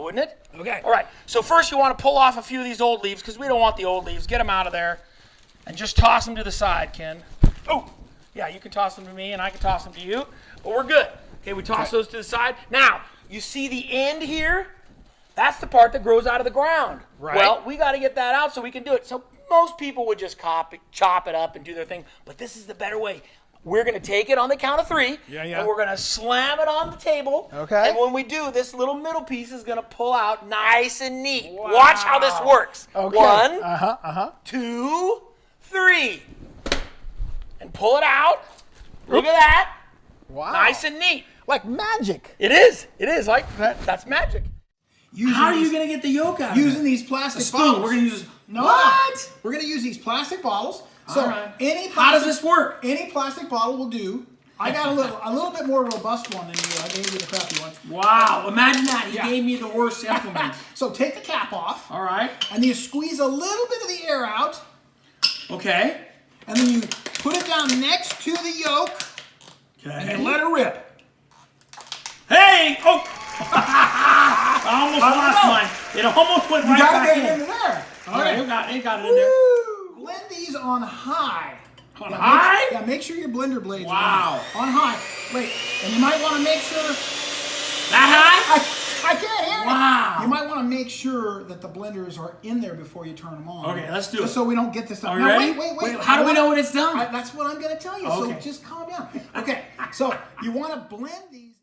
wouldn't it? Okay. All right. So first you want to pull off a few of these old leaves because we don't want the old leaves. Get them out of there and just toss them to the side, Ken. Oh, yeah, you can toss them to me and I can toss them to you, but we're good. Okay, we toss those to the side. Now, you see the end here? That's the part that grows out of the ground. Right. Well, we got to get that out so we can do it. So most people would just chop it up and do their thing, but this is the better way. We're going to take it on the count of 3, and we're going to slam it on the table. Okay. And when we do, this little middle piece is going to pull out nice and neat. Wow. Watch how this works. Okay. 1, 2, 3. And pull it out. Look at that. Wow. Nice and neat. Like magic. It is. It is. Like that's magic. How are you going to get the yolk out of Using it? these plastic spoon. bottles. We're going to use... What? We're going to use these plastic bottles. So All right. How does this work? Any plastic bottle will do. I got a little bit more robust one than you. I gave you the crappy one. Wow. Imagine that. He gave me the worst implement. So take the cap off. All right. And you squeeze a little bit of the air out. Okay. And then you put it down next to the yolk. And you let it rip. Hey! Oh! I almost lost mine. It almost went right back Get it in. into there. All right, you got it in there. Blend these on high. On high? Make sure your blender blades Wow. are on high. Wait, and you might want to make sure... That high? I can't hear it. Wow. You might want to make sure that the blenders are in there before you turn them on. Okay, let's do Just it. so we don't get this stuff. Are you Now, ready? Wait. How do we know when it's done? That's what I'm going to tell you. Okay. So just calm down. Okay, so you want to blend these.